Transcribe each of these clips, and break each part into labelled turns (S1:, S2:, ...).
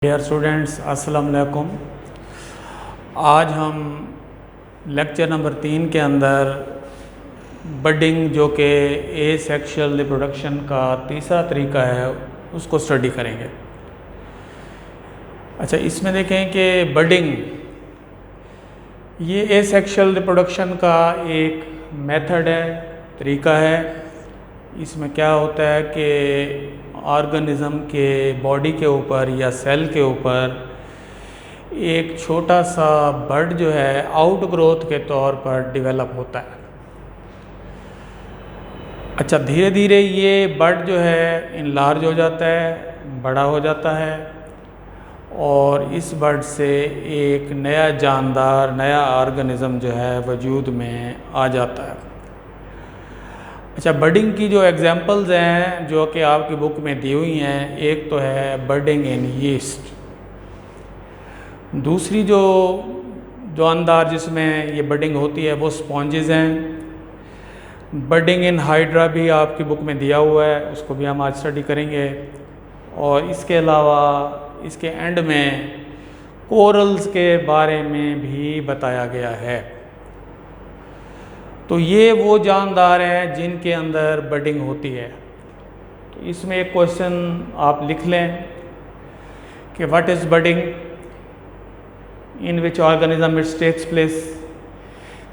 S1: Dear students, अस्सलाम वालेकुम। आज हम लेक्चर नंबर 3 के अंदर बडिंग जो कि एसेक्सुअल रिप्रोडक्शन का तीसरा तरीका है उसको स्टडी करेंगे। अच्छा, इसमें देखें कि बडिंग ये एसेक्सुअल रिप्रोडक्शन का एक मेथड है, तरीका है। इसमें क्या होता है कि ऑर्गेनिज़म के बॉडी के ऊपर या सेल के ऊपर एक छोटा सा बड जो है आउट ग्रोथ के तौर पर डेवलप होता है। अच्छा, धीरे धीरे ये बड जो है इनलार्ज हो जाता है, बड़ा हो जाता है और इस बड से एक नया जानदार, नया ऑर्गेनिज़म जो है वजूद में आ जाता है। अच्छा, बडिंग की जो एग्जांपल्स हैं जो कि आपकी बुक में दी हुई हैं, एक तो है बडिंग इन यीस्ट, दूसरी जो जानदार जिसमें ये बडिंग होती है वो स्पॉन्जेस हैं। बडिंग इन हाइड्रा भी आपकी बुक में दिया हुआ है, उसको भी हम आज स्टडी करेंगे। और इसके अलावा इसके एंड में कोरल्स के बारे में भी बताया गया है। तो ये वो जानदार हैं जिनके अंदर बडिंग होती है। तो इसमें एक क्वेश्चन आप लिख लें कि what is budding, in which organism it's takes place,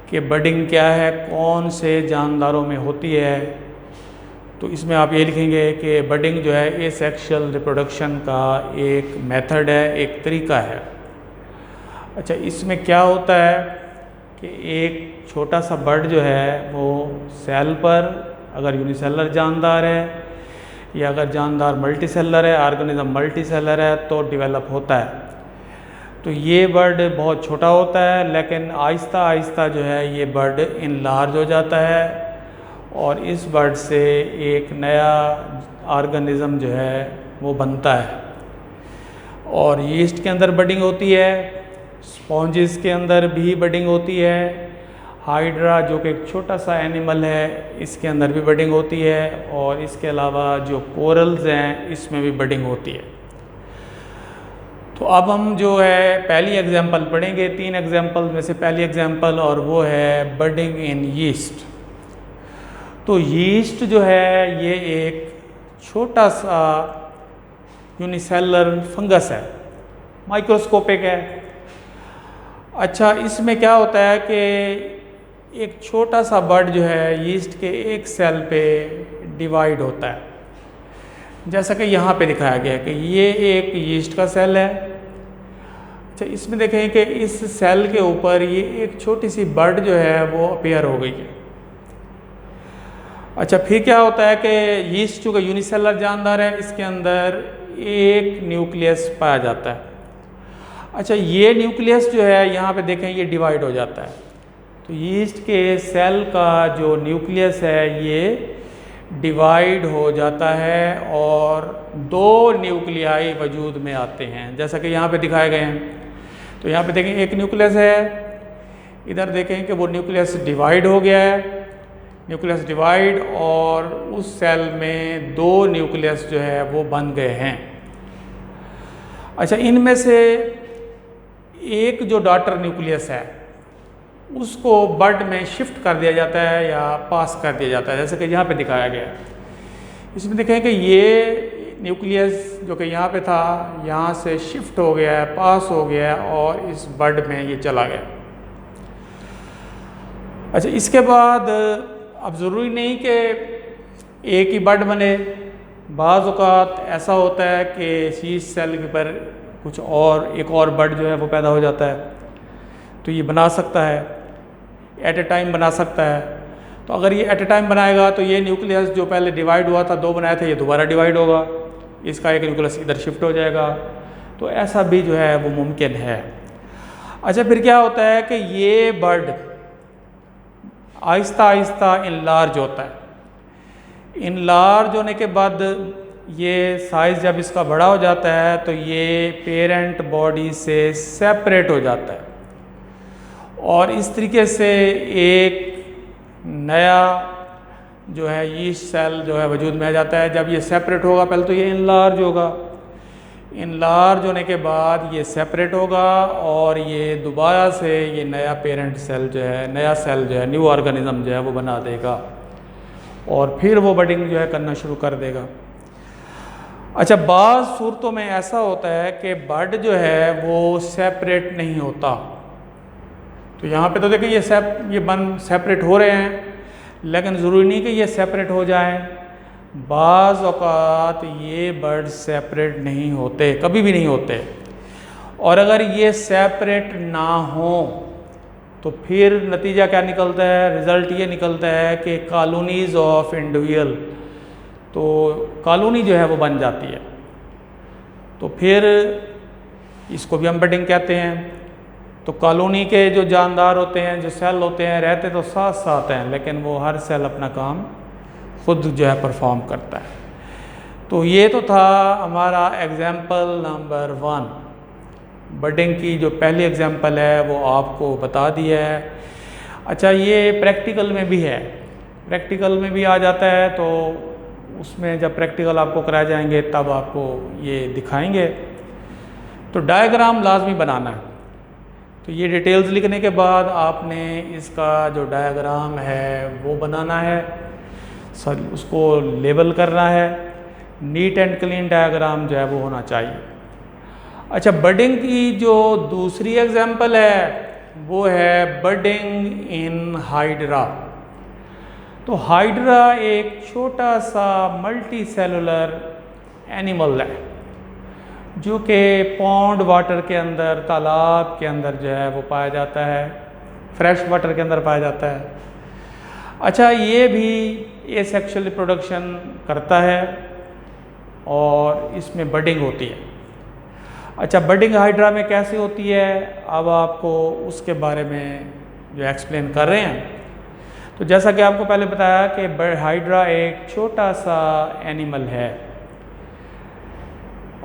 S1: कि बडिंग क्या है, कौन से जानदारों में होती है। तो इसमें आप ये लिखेंगे कि बडिंग जो है एसेक्सुअल रिप्रोडक्शन का एक मेथड है, एक तरीका है। अच्छा, इसमें क्या होता है कि एक छोटा सा बड जो है वो सेल पर, अगर यूनिसेलर जानदार है या अगर जानदार मल्टीसेलर है, ऑर्गेनिज्म मल्टीसेलर है, तो डेवलप होता है। तो ये बड बहुत छोटा होता है, लेकिन आहिस्ता आहिस्ता जो है ये बड इनलार्ज हो जाता है और इस बड से एक नया ऑर्गेनिज्म जो है वो बनता है। और यीस्ट के अंदर बडिंग होती है, स्पॉन्जेस के अंदर भी बडिंग होती है, हाइड्रा जो कि एक छोटा सा एनिमल है इसके अंदर भी बडिंग होती है, और इसके अलावा जो कोरल्स हैं इसमें भी बडिंग होती है। तो अब हम जो है पहली एग्जांपल पढ़ेंगे, 3 एग्जांपल में से पहली एग्जांपल, और वो है बडिंग इन यीस्ट। तो यीस्ट जो है ये एक छोटा सा यूनिसेलर फंगस है, माइक्रोस्कोपिक है। अच्छा, इसमें क्या होता है कि एक छोटा सा बड जो है यीस्ट के एक सेल पे डिवाइड होता है, जैसा कि यहाँ पे दिखाया गया है कि ये एक यीस्ट का सेल है। अच्छा, इसमें देखें कि इस सेल के ऊपर ये एक छोटी सी बड जो है वो अपीयर हो गई है। अच्छा, फिर क्या होता है कि यीस्ट चूँकि यूनिसेलर जानदार है, इसके अंदर एक न्यूक्लियस पाया जाता है। अच्छा, ये न्यूक्लियस जो है यहाँ पे देखें ये डिवाइड हो जाता है। तो यीस्ट के सेल का जो न्यूक्लियस है ये डिवाइड हो जाता है और 2 न्यूक्लियाई वजूद में आते हैं, जैसा कि यहाँ पे दिखाए गए हैं। तो यहाँ पे देखें एक न्यूक्लियस है, इधर देखें कि वो न्यूक्लियस डिवाइड हो गया है, न्यूक्लियस डिवाइड, और उस सेल में 2 न्यूक्लियस जो है वो बन गए हैं। अच्छा, इनमें से एक जो डॉटर न्यूक्लियस है उसको बड में शिफ्ट कर दिया जाता है या पास कर दिया जाता है, जैसे कि यहाँ पे दिखाया गया है। इसमें देखें कि ये न्यूक्लियस जो कि यहाँ पे था यहाँ से शिफ्ट हो गया है, पास हो गया है और इस बड में ये चला गया। अच्छा, इसके बाद अब ज़रूरी नहीं कि एक ही बड बने, बाज़ औक़ात ऐसा होता है कि शीश सेल के पर कुछ और एक और बड जो है वो पैदा हो जाता है, तो ये बना सकता है, एट ए टाइम बना सकता है। तो अगर ये एट ए टाइम बनाएगा तो ये न्यूक्लियस जो पहले डिवाइड हुआ था, 2 बनाए थे, ये दोबारा डिवाइड होगा, इसका एक न्यूक्लियस इधर शिफ्ट हो जाएगा। तो ऐसा भी जो है वो मुमकिन है। अच्छा, फिर क्या होता है कि ये बड आहिस्ता आहिस्ता इनलार्ज होता है। इनलार्ज होने के बाद ये साइज़ जब इसका बड़ा हो जाता है तो ये पेरेंट बॉडी से सेपरेट हो जाता है और इस तरीके से एक नया जो है यीस्ट सेल जो है वजूद में आ जाता है। जब ये सेपरेट होगा, पहले तो ये इनलार्ज होगा, इनलार्ज होने के बाद ये सेपरेट होगा और ये दोबारा से ये नया पेरेंट सेल जो है, नया सेल जो है, न्यू ऑर्गेनिज्म जो है वो बना देगा और फिर वो बडिंग जो है करना शुरू कर देगा। अच्छा, बाज़ सूरतों में ऐसा होता है कि बड जो है वो सेपरेट नहीं होता। तो यहाँ पे तो देखिए ये बन सेपरेट हो रहे हैं, लेकिन ज़रूरी नहीं कि ये सेपरेट हो जाएं। बाज़ औक़ात ये बर्ड सेपरेट नहीं होते, कभी भी नहीं होते। और अगर ये सेपरेट ना हो तो फिर नतीजा क्या निकलता है? रिज़ल्ट ये निकलता है कि कॉलोनीज़ ऑफ इंडिविजुअल, तो कॉलोनी जो है वो बन जाती है। तो फिर इसको भी हम बडिंग कहते हैं। तो कॉलोनी के जो जानदार होते हैं, जो सेल होते हैं, रहते तो साथ साथ हैं, लेकिन वो हर सेल अपना काम खुद जो है परफॉर्म करता है। तो ये तो था हमारा एग्ज़ाम्पल नंबर 1। बडिंग की जो पहली एग्ज़ाम्पल है वो आपको बता दिया है। अच्छा, ये प्रैक्टिकल में भी है, प्रैक्टिकल में भी आ जाता है। तो उसमें जब प्रैक्टिकल आपको कराए जाएंगे तब आपको ये दिखाएंगे। तो डायग्राम लाजमी बनाना है। तो ये डिटेल्स लिखने के बाद आपने इसका जो डायग्राम है वो बनाना है, उसको लेबल करना है। नीट एंड क्लीन डायग्राम जो है वो होना चाहिए। अच्छा, बडिंग की जो दूसरी एग्जाम्पल है वो है बडिंग इन हाइड्रा। तो हाइड्रा एक छोटा सा मल्टी सेलुलर एनिमल है जो कि पॉन्ड वाटर के अंदर, तालाब के अंदर जो है वो पाया जाता है, फ्रेश वाटर के अंदर पाया जाता है। अच्छा, ये भी एसेक्सुअल रिप्रोडक्शन करता है और इसमें बडिंग होती है। अच्छा, बडिंग हाइड्रा में कैसे होती है, अब आपको उसके बारे में जो एक्सप्लेन कर रहे हैं। तो जैसा कि आपको पहले बताया कि हाइड्रा एक छोटा सा एनिमल है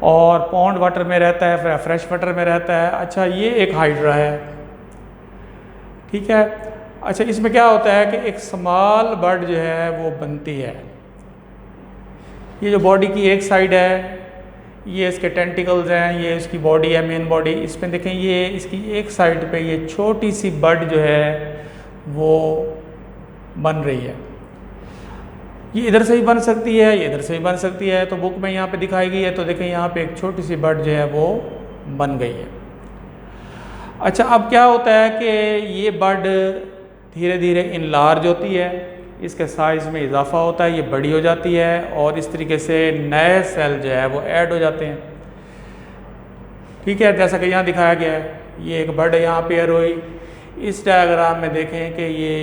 S1: और पॉन्ड वाटर में रहता है, फ्रेश वाटर में रहता है। अच्छा, ये एक हाइड्रा है, ठीक है। अच्छा, इसमें क्या होता है कि एक स्मॉल बर्ड जो है वो बनती है। ये जो बॉडी की एक साइड है, ये इसके टेंटिकल्स हैं, ये इसकी बॉडी है, मेन बॉडी। इसमें देखें, ये इसकी एक साइड पे ये छोटी सी बर्ड जो है वो बन रही है। ये इधर से भी बन सकती है, ये इधर से भी बन सकती है। तो बुक में यहाँ पे दिखाई गई है। तो देखें, यहाँ पे एक छोटी सी बर्ड जो है वो बन गई है। अच्छा, अब क्या होता है कि ये बर्ड धीरे धीरे इनलार्ज होती है, इसके साइज़ में इजाफा होता है, ये बड़ी हो जाती है और इस तरीके से नए सेल जो है वो ऐड हो जाते हैं, ठीक है। जैसा कि यहाँ दिखाया गया है, ये एक बर्ड यहाँ पेयर हुई। इस डायग्राम में देखें कि ये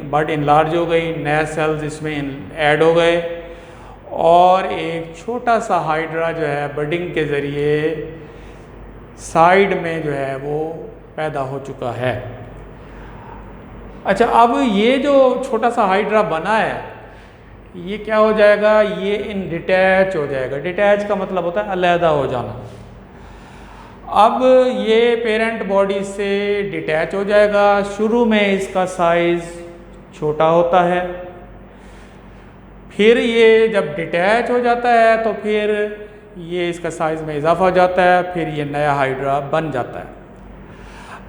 S1: बर्ड इनलार्ज हो गई, नए सेल्स इसमें ऐड हो गए और एक छोटा सा हाइड्रा जो है बडिंग के ज़रिए साइड में जो है वो पैदा हो चुका है। अच्छा, अब ये जो छोटा सा हाइड्रा बना है, ये क्या हो जाएगा? ये इन डिटैच हो जाएगा। डिटैच का मतलब होता है अलहदा हो जाना। अब ये पेरेंट बॉडी से डिटैच हो जाएगा। शुरू में इसका साइज़ छोटा होता है, फिर ये जब डिटैच हो जाता है तो फिर ये इसका साइज़ में इजाफा हो जाता है, फिर ये नया हाइड्रा बन जाता है।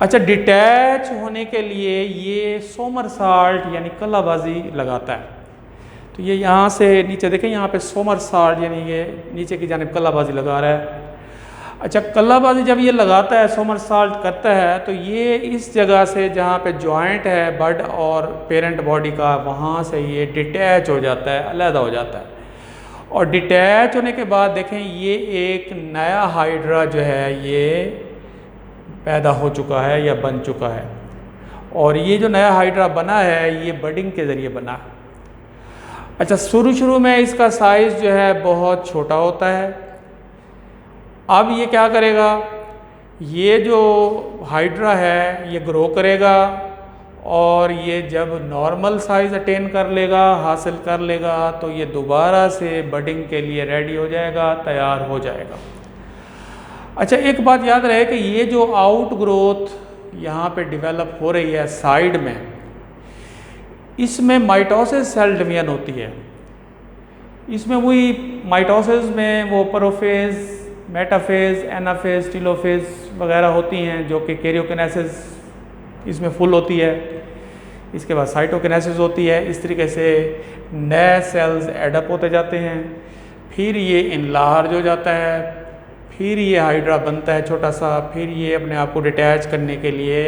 S1: अच्छा, डिटैच होने के लिए ये सोमरसॉल्ट यानी कलाबाजी लगाता है। तो ये यहाँ से नीचे देखें, यहाँ पे सोमरसॉल्ट यानी ये नीचे की जानिब कलाबाजी लगा रहा है। अच्छा, कलाबाजी जब ये लगाता है, सोमरसॉल्ट करता है, तो ये इस जगह से जहाँ पे जॉइंट है बर्ड और पेरेंट बॉडी का, वहाँ से ये डिटैच हो जाता है, अलहदा हो जाता है। और डिटैच होने के बाद देखें, ये एक नया हाइड्रा जो है ये पैदा हो चुका है या बन चुका है। और ये जो नया हाइड्रा बना है ये बडिंग के ज़रिए बना है। अच्छा, शुरू में इसका साइज़ जो है बहुत छोटा होता है। अब ये क्या करेगा? ये जो हाइड्रा है ये ग्रो करेगा और ये जब नॉर्मल साइज़ अटेन कर लेगा, हासिल कर लेगा, तो ये दोबारा से बडिंग के लिए रेडी हो जाएगा, तैयार हो जाएगा। अच्छा, एक बात याद रहे कि ये जो आउट ग्रोथ यहाँ पे डेवलप हो रही है साइड में, इसमें माइटोसिस सेल डिवीजन होती है। इसमें वही माइटोसिस में वो प्रोफेज मेटाफेज, एनाफेज, टेलोफेज वगैरह होती हैं जो कि कैरियोकिनेसिस इसमें फुल होती है। इसके बाद साइटोकिनेसिस होती है। इस तरीके से नए सेल्स एडअप होते जाते हैं, फिर ये इनलार्ज हो जाता है, फिर ये हाइड्रा बनता है छोटा सा, फिर ये अपने आप को डिटैच करने के लिए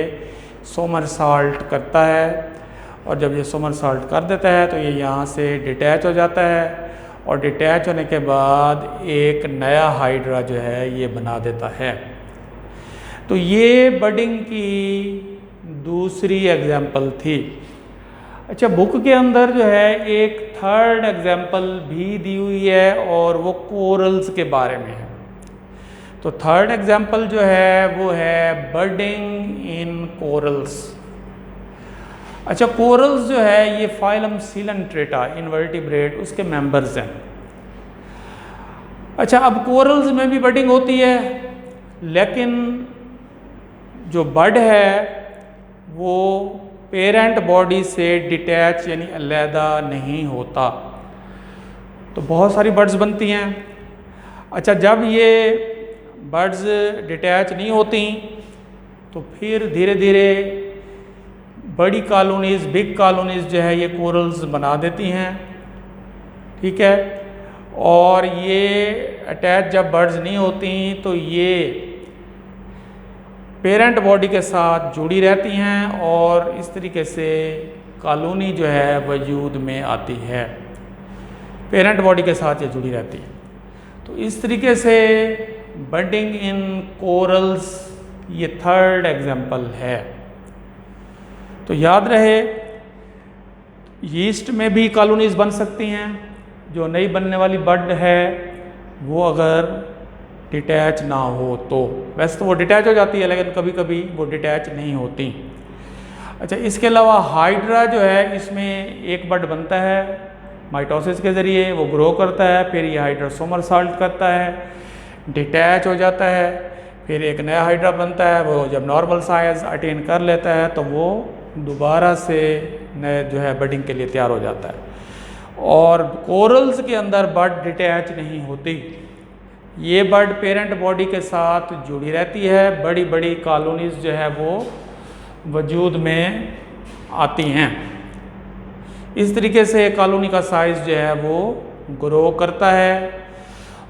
S1: सोमरसॉल्ट करता है, और जब ये सोमरसॉल्ट कर देता है तो ये यहाँ से डिटैच हो जाता है, और डिटैच होने के बाद एक नया हाइड्रा जो है ये बना देता है। तो ये बडिंग की दूसरी एग्जाम्पल थी। अच्छा, बुक के अंदर जो है एक थर्ड एग्जाम्पल भी दी हुई है और वो कोरल्स के बारे में है। तो थर्ड एग्जाम्पल जो है वो है बडिंग इन कोरल्स। अच्छा, कोरल्स जो है ये फाइलम सीलेंट्रेटा इनवर्टिब्रेट उसके मेंबर्स हैं। अच्छा, अब कोरल्स में भी बडिंग होती है, लेकिन जो बड है वो पेरेंट बॉडी से डिटैच यानी अलहदा नहीं होता। तो बहुत सारी बर्ड्स बनती हैं। अच्छा, जब ये बर्ड्स डिटैच नहीं होती तो फिर धीरे धीरे बड़ी कॉलोनीज, बिग कॉलोनीज जो है ये कोरल्स बना देती हैं, ठीक है। और ये अटैच जब बर्ड्स नहीं होती तो ये पेरेंट बॉडी के साथ जुड़ी रहती हैं और इस तरीके से कॉलोनी जो है वजूद में आती है, पेरेंट बॉडी के साथ ये जुड़ी रहती है। तो इस तरीके से बडिंग इन कोरल्स ये थर्ड एग्जाम्पल है। तो याद रहे, यीस्ट में भी कॉलोनीज बन सकती हैं। जो नई बनने वाली बड है वो अगर डिटैच ना हो तो, वैसे तो वो डिटैच हो जाती है लेकिन कभी कभी वो डिटैच नहीं होती। अच्छा, इसके अलावा हाइड्रा जो है इसमें एक बड बनता है माइटोसिस के ज़रिए, वो ग्रो करता है, फिर ये हाइड्रा सोमरसॉल्ट करता है, डिटैच हो जाता है, फिर एक नया हाइड्रा बनता है। वो जब नॉर्मल साइज अटेन कर लेता है तो वो दोबारा से नए जो है बडिंग के लिए तैयार हो जाता है। और कोरल्स के अंदर बड डिटैच नहीं होती, ये बर्ड पेरेंट बॉडी के साथ जुड़ी रहती है, बड़ी बड़ी कॉलोनीज जो है वो वजूद में आती हैं। इस तरीके से कॉलोनी का साइज़ जो है वो ग्रो करता है,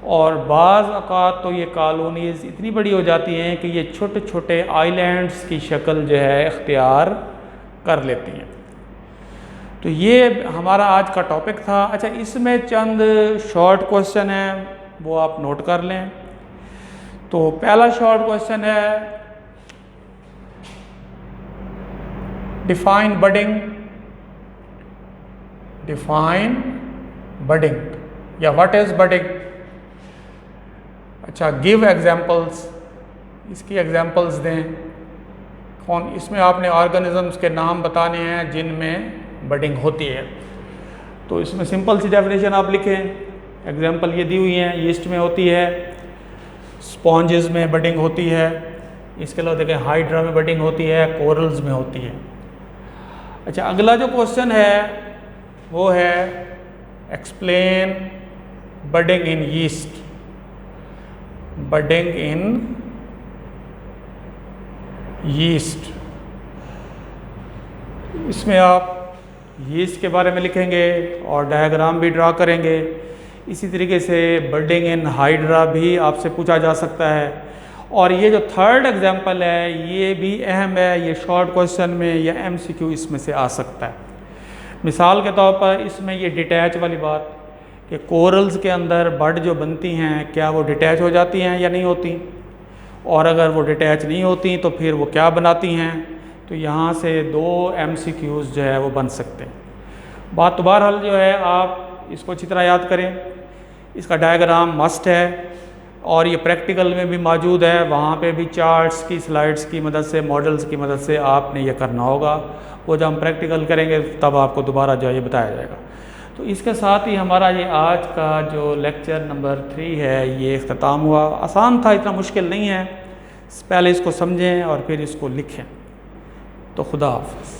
S1: और बाज़ औक़ात तो ये कॉलोनीज़ इतनी बड़ी हो जाती हैं कि ये छोटे छोटे आइलैंड्स की शक्ल जो है इख्तियार कर लेती हैं। तो ये हमारा आज का टॉपिक था। अच्छा, इसमें चंद शॉर्ट क्वेश्चन हैं, वो आप नोट कर लें। तो पहला शॉर्ट क्वेश्चन है, डिफाइन बडिंग, डिफाइन बडिंग या व्हाट इज बडिंग। अच्छा, गिव एग्जाम्पल्स, इसकी एग्जाम्पल्स दें। कौन, इसमें आपने ऑर्गेनिजम्स के नाम बताने हैं जिनमें बडिंग होती है। तो इसमें सिंपल सी डेफिनेशन आप लिखें। एग्जाम्पल ये दी हुई हैं, यीस्ट में होती है, स्पॉन्जेस में बडिंग होती है, इसके अलावा देखें हाइड्रा में बडिंग होती है, कोरल्स में होती है। अच्छा, अगला जो क्वेश्चन है वो है एक्सप्लेन बडिंग इन यीस्ट, बडिंग इन यीस्ट। इसमें आप यीस्ट के बारे में लिखेंगे और डायग्राम भी ड्रा करेंगे। इसी तरीके से बडिंग इन हाइड्रा भी आपसे पूछा जा सकता है। और ये जो थर्ड एग्जाम्पल है ये भी अहम है, ये शॉर्ट क्वेश्चन में या एमसीक्यू इसमें से आ सकता है। मिसाल के तौर पर इसमें ये डिटैच वाली बात कि कोरल्स के अंदर बड जो बनती हैं क्या वो डिटैच हो जाती हैं या नहीं होती, और अगर वो डिटैच नहीं होती तो फिर वो क्या बनाती हैं। तो यहाँ से दो एमसीक्यूज़ जो है वो बन सकते हैं। बात तो बहरहाल जो है आप इसको अच्छी तरह याद करें, इसका डायग्राम मस्ट है और ये प्रैक्टिकल में भी मौजूद है। वहाँ पे भी चार्ट्स की स्लाइड्स की मदद से, मॉडल्स की मदद से आपने ये करना होगा। वो जब हम प्रैक्टिकल करेंगे तब आपको दोबारा जो है ये बताया जाएगा। तो इसके साथ ही हमारा ये आज का जो लेक्चर नंबर 3 है ये इख्तिताम हुआ। आसान था, इतना मुश्किल नहीं है। पहले इसको समझें और फिर इसको लिखें। तो खुदा हाफ़िज़।